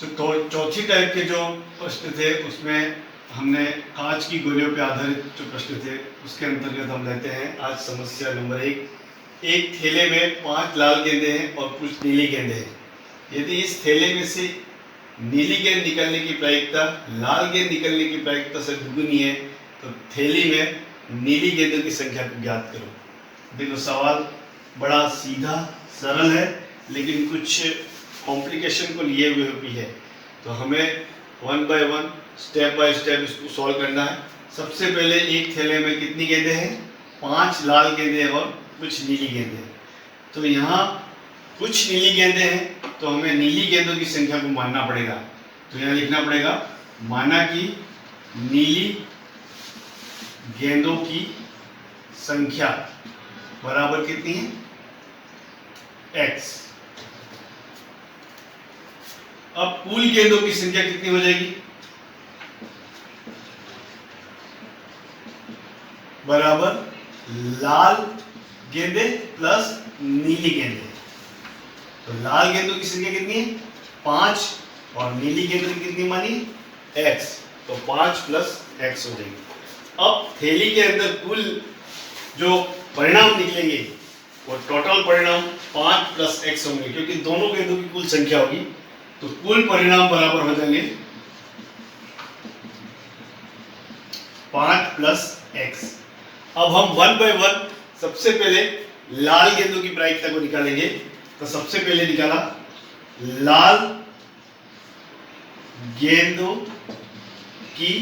तो चौथी टाइप के जो प्रश्न थे उसमें हमने कांच की गोलियों पर आधारित जो प्रश्न थे उसके अंतर्गत हम लेते हैं आज समस्या नंबर 1। एक थैले में 5 लाल गेंदे हैं और कुछ नीली गेंदे हैं। यदि इस थैले में से नीली गेंद निकलने की प्रायिकता लाल गेंद निकलने की प्रायिकता से दुगुनी है तो थैली में नीली गेंदों की संख्या को ज्ञात करो। देखो सवाल बड़ा सीधा सरल है लेकिन कुछ कॉम्प्लिकेशन को लिए हुए भी है, तो हमें 1 बाय 1 स्टेप बाय स्टेप इसको सॉल्व करना है। सबसे पहले एक थैले में कितनी गेंदें हैं? 5 लाल गेंदें और कुछ नीली गेंदें। तो यहाँ कुछ नीली गेंदें हैं तो हमें नीली गेंदों की संख्या को मानना पड़ेगा। तो यहाँ लिखना पड़ेगा माना कि नीली गेंदों की संख्या बराबर कितनी है? x। अब कुल गेंदों की संख्या कितनी हो जाएगी? बराबर लाल गेंदे प्लस नीली गेंदे। तो लाल गेंदों की संख्या कितनी है? 5 और नीली गेंदों की कितनी मानी? x। तो 5 प्लस x हो जाएगी। अब थैली के अंदर कुल जो परिणाम निकलेंगे वो टोटल परिणाम 5 प्लस x होंगे, क्योंकि दोनों गेंदों की कुल संख्या होगी तो कुल परिणाम बराबर हो जाएंगे 5 प्लस x। अब हम 1 बाय 1 सबसे पहले लाल गेंदों की प्रायिकता को निकालेंगे। तो सबसे पहले निकाला लाल गेंदों की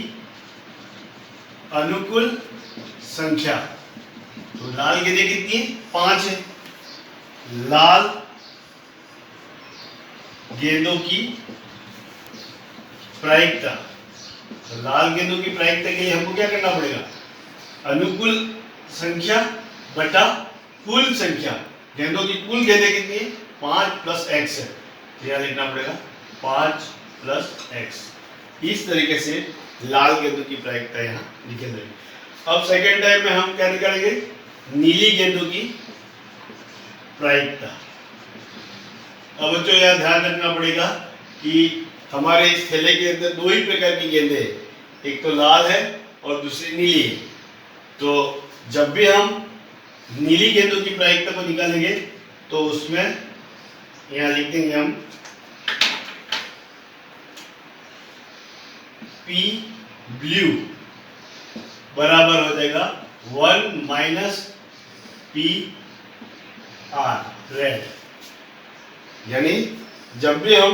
अनुकूल संख्या। तो लाल गेंदें कितनी है? 5 है। लाल गेंदों की प्रायिकता, तो लाल गेंदों की प्रायिकता के लिए हमको क्या करना पड़ेगा? अनुकूल संख्या बटा कुल संख्या। गेंदों की कुल गेंदें कितनी है? 5 प्लस x है। तो यहां लिखना पड़ेगा 5 प्लस x। इस तरीके से लाल गेंदों की प्रायिकता यहाँ निकल जाएगी। अब सेकेंड टाइम में हम क्या निकालेंगे? नीली गेंदों की प्रायिकता। अब बच्चों यहाँ ध्यान रखना पड़ेगा कि हमारे इस थैले के अंदर 2 ही प्रकार की गेंदें हैं, एक तो लाल है और दूसरी नीली है। तो जब भी हम नीली गेंदों की प्रायिकता को निकालेंगे तो उसमें यहाँ लिख देंगे हम P ब्लू बराबर हो जाएगा 1 माइनस P R रेड। यानी जब भी हम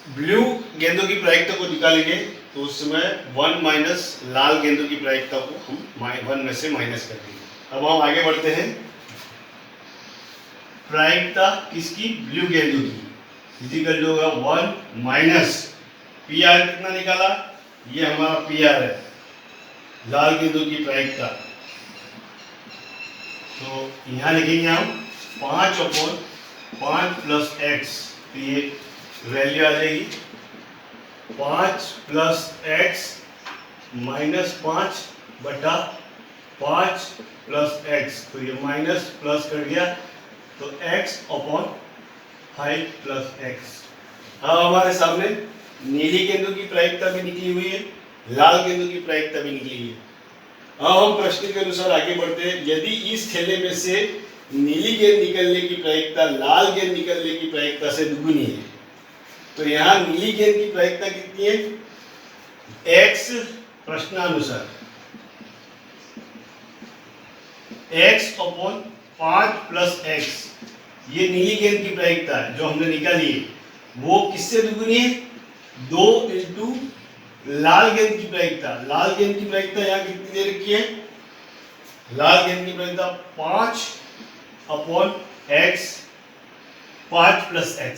ब्लू गेंदों की प्रायिकता को निकालेंगे तो उस समय 1 माइनस लाल गेंदों की प्रायिकता को हम 1 में से माइनस कर देंगे। अब हम आगे बढ़ते हैं। प्रायिकता किसकी? ब्लू गेंदों की। इजिकल जो होगा 1 माइनस पी आर। कितना निकाला? ये हमारा पी आर है, लाल गेंदों की प्रायिकता। तो यहां लिखेंगे हम 5/5 प्लस x। तो ये वैल्यू आ जाएगी 5 प्लस x माइनस 5 बटा 5 प्लस x। तो ये माइनस प्लस कर दिया तो x/5 प्लस x। अब हमारे सामने नीली गेंदों की प्रायिकता भी निकली हुई है, लाल गेंदों की प्रायिकता भी निकली हुई है। अब हम प्रश्न के अनुसार आगे बढ़ते हैं। यदि इस थैले में से नीली गेंद निकलने की प्रायिकता लाल गेंद निकलने की प्रायिकता से दुगुनी है तो यहाँ नीली गेंद की प्रायिकता कितनी है? x प्रश्नानुसार x/5 plus x। ये नीली गेंद की प्रायिकता है जो हमने निकाली है, वो किससे दुगुनी है? 2 इंटू लाल गेंद की प्रायिकता। लाल गेंद की प्रायिकता यहाँ कितनी दे रखी है? लाल गेंद की प्रायिकता 5/x 5 प्लस x।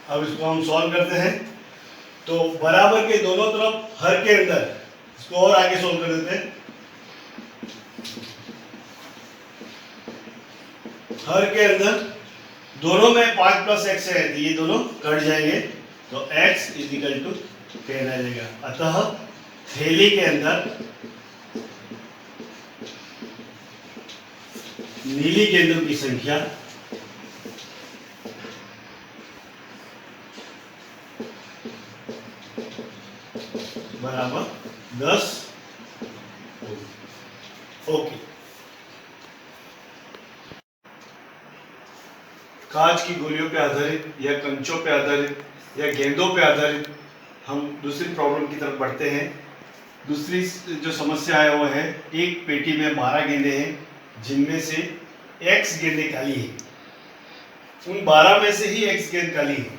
अब इसको हम सॉल्व करते हैं। तो बराबर के दोनों तरफ हर के अंदर इसको और आगे सॉल्व कर देते हैं। हर के अंदर दोनों में 5 प्लस x है, ये दोनों कट जाएंगे तो x इजिकल टू 10 आ जाएगा। अतः थैली के अंदर नीली गेंदों की संख्या बराबर 10 होगी। ओके। कांच की गोलियों पे आधारित या कंचों पे आधारित या गेंदों पे आधारित हम दूसरी प्रॉब्लम की तरफ बढ़ते हैं। दूसरी जो समस्या है वो है, एक पेटी में 12 गेंदें हैं जिनमें से x गेंदें काली हैं। उन 12 में से ही x गेंद काली है।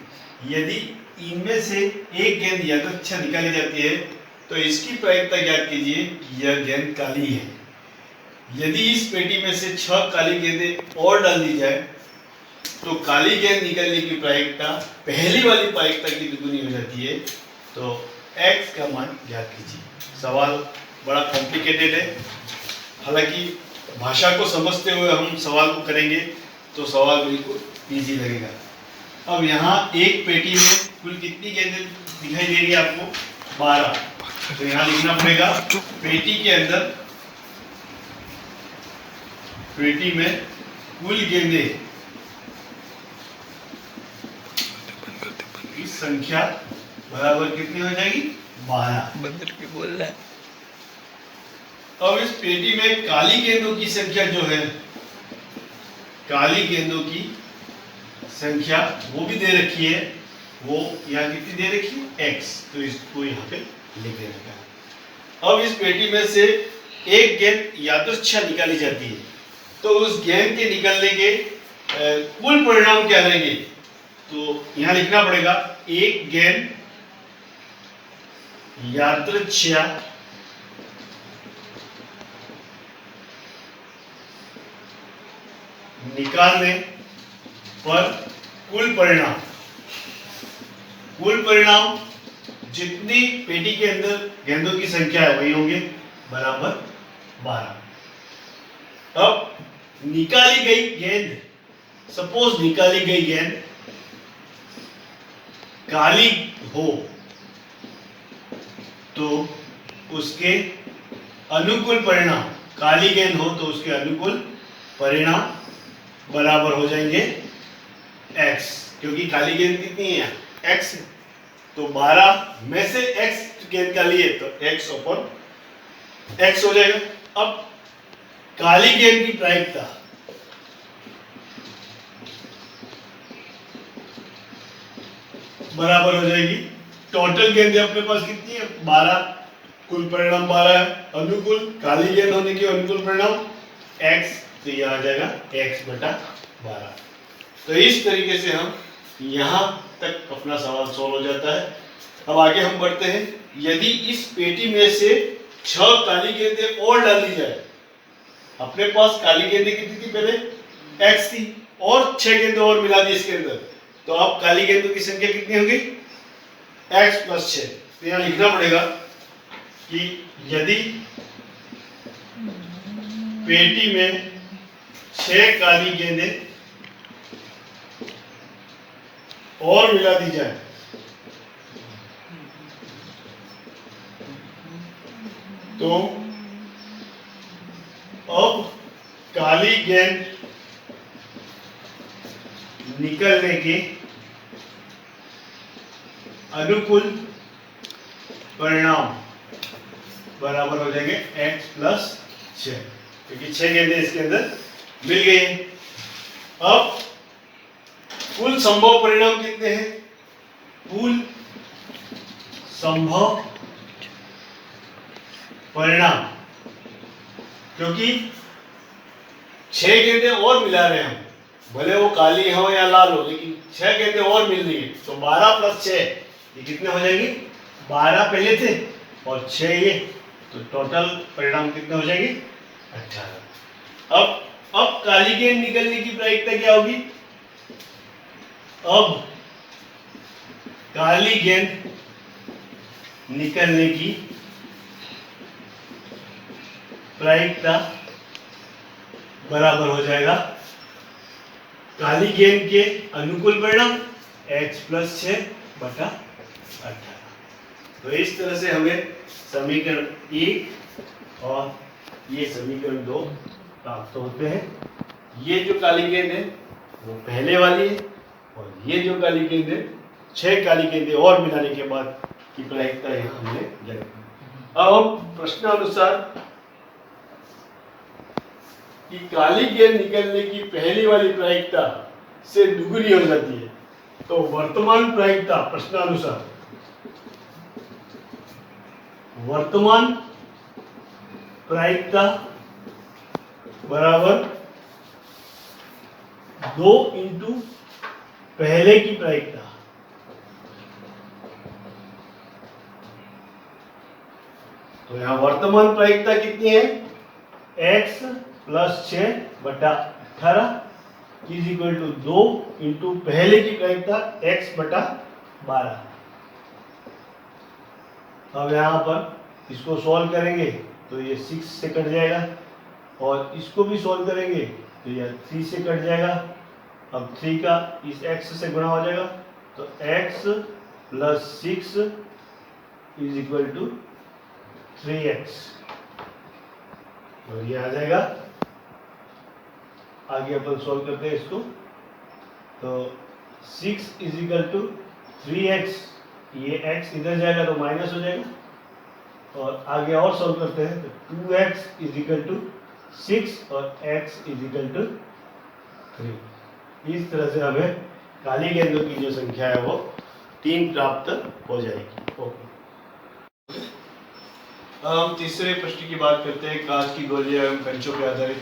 यदि इनमें से एक गेंद यादृच्छा निकाली जाती है तो इसकी प्रायिकता ज्ञात कीजिए, यह गेंद काली है। यदि इस पेटी में से 6 काली गेंदें और डाल दी जाए तो काली गेंद निकलने की प्रायिकता पहली वाली प्रायिकता की दुगुनी हो जाती है। तो x का मान ज्ञात कीजिए। सवाल बड़ा कॉम्प्लिकेटेड है, हालांकि भाषा को समझते हुए हम सवाल को करेंगे तो सवाल बिल्कुल इजी लगेगा। अब यहाँ एक पेटी में कुल कितनी गेंदें दिखाई देगी आपको? 12। तो यहाँ लिखना पड़ेगा पेटी के अंदर, पेटी में कुल गेंदें की संख्या बराबर कितनी हो जाएगी? 12। बंदर की बोल रहा है। अब इस पेटी में काली गेंदों की संख्या जो है, काली गेंदों की संख्या वो भी दे रखी है। वो यहाँ कितनी दे रखी है? x। तो इसको यहाँ पे लिख देने का। अब इस पेटी में से एक गेंद यादृच्छा निकाली जाती है तो उस गेंद के निकलने के कुल परिणाम क्या रहेंगे? तो यहाँ लिखना पड़ेगा एक गेंद यादृच्छा निकालने पर कुल परिणाम, कुल परिणाम जितनी पेटी के अंदर गेंदों की संख्या है वही होंगे, बराबर 12। अब निकाली गई गेंद, सपोज निकाली गई गेंद काली हो तो उसके अनुकूल परिणाम, काली गेंद हो तो उसके अनुकूल परिणाम बराबर हो जाएंगे x, क्योंकि काली गेंद कितनी है? x। तो 12 में से x गेंद काली है तो x ऊपर x हो जाएगा। अब काली गेंद की प्रायिकता बराबर हो जाएगी, टोटल गेंदें अपने पास कितनी है? 12, कुल परिणाम 12 है। अनुकूल काली गेंद होने की अनुकूल परिणाम x, तो यह आ जाएगा x बटा 12। तो इस तरीके से हम यहाँ तक अपना सवाल सॉल्व हो जाता है। अब आगे हम बढ़ते हैं। यदि इस पेटी में से 6 काली गेंदें और डाल दी जाए, अपने पास काली गेंदें कितनी थी पहले? x थी, और 6 गेंदें और मिला दी इसके अंदर, तो अब काली गेंदों की संख्या कितनी होगी? x + 6। तो यहाँ लिखना पड़ेगा कि यदि पेटी में 6 काली गेंदें और मिला दी जाए तो अब काली गेंद निकलने के अनुकूल परिणाम बराबर हो जाएंगे x + 6, क्योंकि 6 गेंदें इसके अंदर मिल गई हैं। अब कुल संभव परिणाम कितने हैं? कुल संभव परिणाम, क्योंकि 6 गेंदें और मिला रहे हैं हम, भले वो काली हो या लाल हो, लेकिन 6 गेंदें और मिल रही है। तो 12 + 6 ये कितने हो जाएंगे? 12 पहले थे और 6 ये, तो टोटल परिणाम कितने हो जाएंगे? 18। अब काली गेंद निकलने की प्रायिकता क्या होगी? अब काली गेंद निकलने की प्रायिकता बराबर हो जाएगा काली गेंद के अनुकूल परिणाम x + 6 बटा 18। तो इस तरह से हमें समीकरण 1 और ये समीकरण 2 प्राप्त होते हैं। ये जो काली गेंद है वो पहले वाली है, और ये जो काली गेंद है 6 काली गेंदें और मिलाने के बाद की प्रायिकता यहाँ हमने ज्ञात की। अब हम प्रश्नानुसार कि काली गेंद निकलने की पहली वाली प्रायिकता से दुगुनी हो जाती है, तो वर्तमान प्रायिकता प्रश्नानुसार वर्तमान प्रायिकता बराबर 2 इंटू पहले की प्रायिकता। तो यहां वर्तमान प्रायिकता कितनी है? x plus 6/18 is equal to 2 into पहले की प्रायिकता x/12। अब यहां पर इसको सॉल्व करेंगे तो ये 6 से कट जाएगा, और इसको भी सॉल्व करेंगे तो ये 3 से कट जाएगा। अब 3 का इस x से गुणा हो जाएगा, तो x plus 6 is equal to 3x, और ये आ जाएगा। आगे अपन सॉल्व करते हैं इसको, तो 6 इज इक्वल टू 3x, ये x इधर जाएगा तो माइनस हो जाएगा, और आगे और सॉल्व करते हैं तो 2x इज इक्वल टू 6 और x इज इक्वल टू 3। इस तरह से हमें काली गेंदों की जो संख्या है वो 3 प्राप्त हो जाएगी। ओके, अब हम तीसरे प्रश्न की बात करते हैं, कांच की गोलियां एवं कंचों पर आधारित।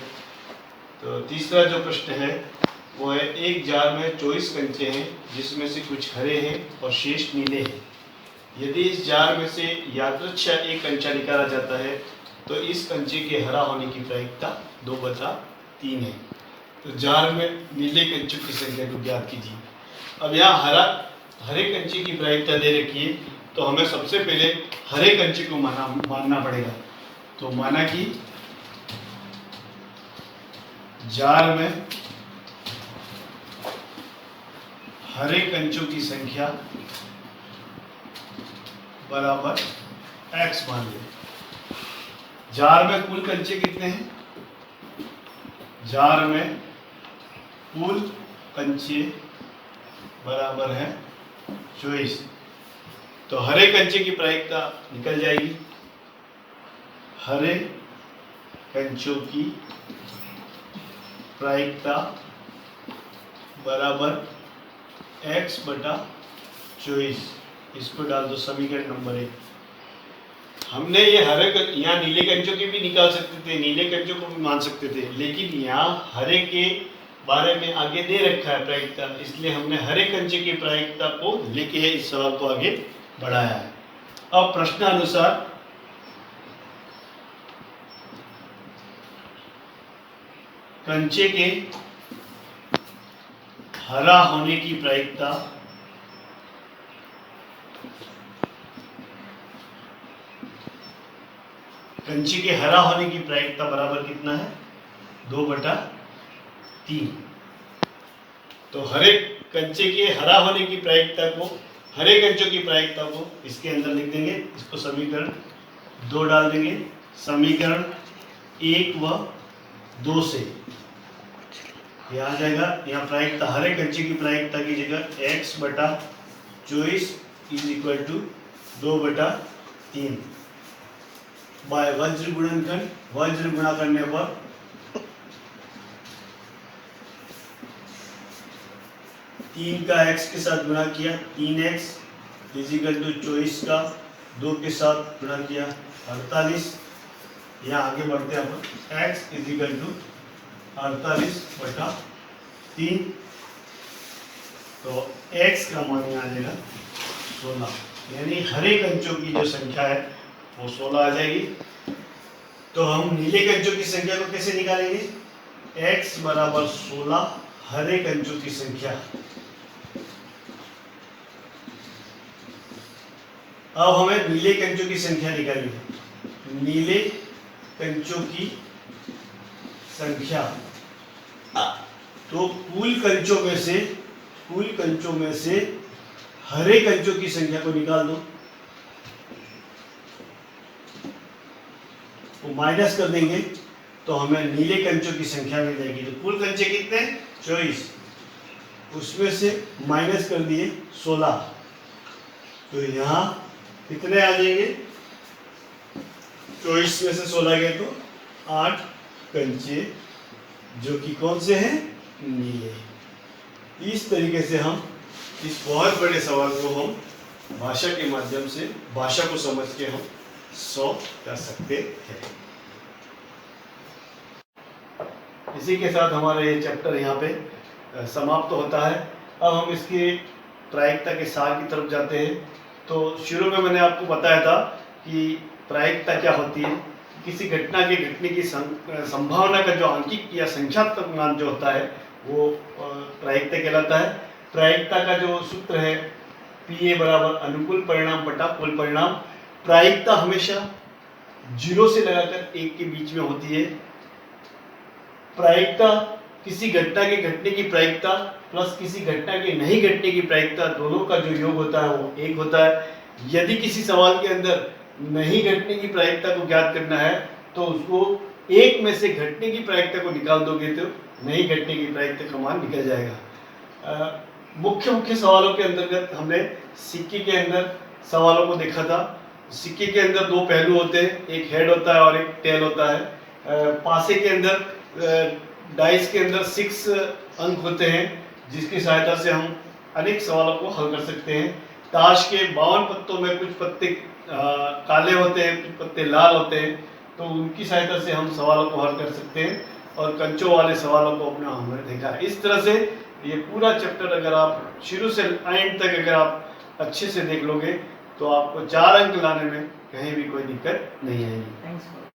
तो तीसरा जो प्रश्न है वो है, एक जार में 24 कंचे हैं जिसमें से कुछ हरे हैं और शेष नीले हैं। यदि इस जार में से यादृच्छा एक कंचा निकाला जाता है तो इस कंचे के हरा होने की प्रायिकता 2/3 है। तो जार में नीले कंचों की संख्या को ज्ञात कीजिए। अब यहाँ हरे कंचे की प्रायिकता दे रखी है, तो हमें सबसे पहले हरे कंचे को मानना पड़ेगा। तो माना कि जार में हरे कंचों की संख्या बराबर x मान लिया। जार में कुल कंचे कितने हैं? जार में कुल कंचे बराबर है 24। तो हरे कंचे की प्रायिकता निकल जाएगी। हरे कंचों की प्रायिकता बराबर x/24। इसको डाल दो समीकरण नंबर 1। हमने ये यहाँ नीले कंचों की भी निकाल सकते थे, नीले कंचों को भी मान सकते थे, लेकिन यहाँ हरे के बारे में आगे दे रखा है प्रायिकता, इसलिए हमने हरे कंचे की प्रायिकता को लेके इस सवाल को आगे बढ़ाया है। अब प्रश्नानुसार कंचे के हरा होने की प्रायिकता कंचे के हरा होने की प्रायिकता बराबर कितना है? 2/3। तो हरे कंचे के हरा होने की प्रायिकता को, हरे कंचों की प्रायिकता को इसके अंदर लिख देंगे। इसको समीकरण 2 डाल देंगे। समीकरण 1 व 2 से यह आ जाएगा। यहाँ प्रायिकता हरे कंचे की प्रायिकता की जगह x/24 is equal to 2/3 bye वज्र गुणनखंड। वज्र गुणा करने पर 3 का x के साथ गुणा किया, 3x इज इक्वल टू 24 का 2 के साथ गुणा किया 48। यहाँ आगे बढ़ते हैं अपन, x इज इक्वल टू 48/3। तो x का मान यहाँ आ जाएगा 16, यानी हरे कंचों की जो संख्या है वो 16 आ जाएगी। तो हम नीले कंचों की संख्या को कैसे निकालेंगे? x बराबर 16 हरे कंचों की संख्या। अब हमें नीले कंचों की संख्या निकालनी है। नीले कंचों की संख्या, तो कुल कंचों में से हरे कंचों की संख्या को निकाल दो, वो माइनस कर देंगे। तो हमें नीले कंचों की संख्या मिल जाएगी। तो कुल कंचे कितने? 24, उसमें से माइनस कर दिए 16, तो यहाँ कितने आ जाएंगे? 24 में से 16 गए तो 8 कंचे, जो कि कौन से हैं? नीले। इस तरीके से हम इस बहुत बड़े सवाल को हम भाषा के माध्यम से, भाषा को समझ के हम सॉल्व कर सकते हैं। इसी के साथ हमारा ये चैप्टर यहाँ पे समाप्त होता है। अब हम इसकी प्रायिकता के सार की तरफ जाते हैं। तो शुरू में मैंने आपको बताया था कि प्रायिकता क्या होती है। किसी घटना के घटने की संभावना का जो आंकिक या संख्यात्मक मान जो होता है वो प्रायिकता कहलाता है। प्रायिकता का जो सूत्र है PA बराबर अनुकूल परिणाम बटा कुल परिणाम। प्रायिकता हमेशा 0 से लगाकर 1 के बीच में होती है। प्रायिकता किसी घटना के घटने की प्रायिकता प्लस किसी घटना के नहीं घटने की प्रायिकता, दोनों का जो योग होता है वो 1 होता है। यदि किसी सवाल के अंदर नहीं घटने की प्रायिकता को ज्ञात करना है तो उसको 1 में से घटने की प्रायिकता को निकाल दोगे तो नहीं घटने की प्रायिकता का मान निकल जाएगा। मुख्य सवालों के अंतर्गत हमने सिक्के के अंदर सवालों को देखा था। सिक्के के अंदर 2 पहलू होते हैं, एक हेड होता है और एक टेल होता है। पासे के अंदर डाइस के अंदर 6 अंक होते हैं, जिसकी सहायता से हम अनेक सवालों को हल कर सकते हैं। ताश के 52 पत्तों में कुछ पत्ते काले होते हैं, कुछ पत्ते लाल होते हैं, तो उनकी सहायता से हम सवालों को हल कर सकते हैं और कंचों वाले सवालों को अपना हमने देखा है। इस तरह से ये पूरा चैप्टर अगर आप शुरू से एंड तक अगर आप अच्छे से देख लोगे तो आपको 4 अंक लाने में कहीं भी कोई दिक्कत नहीं आएगी।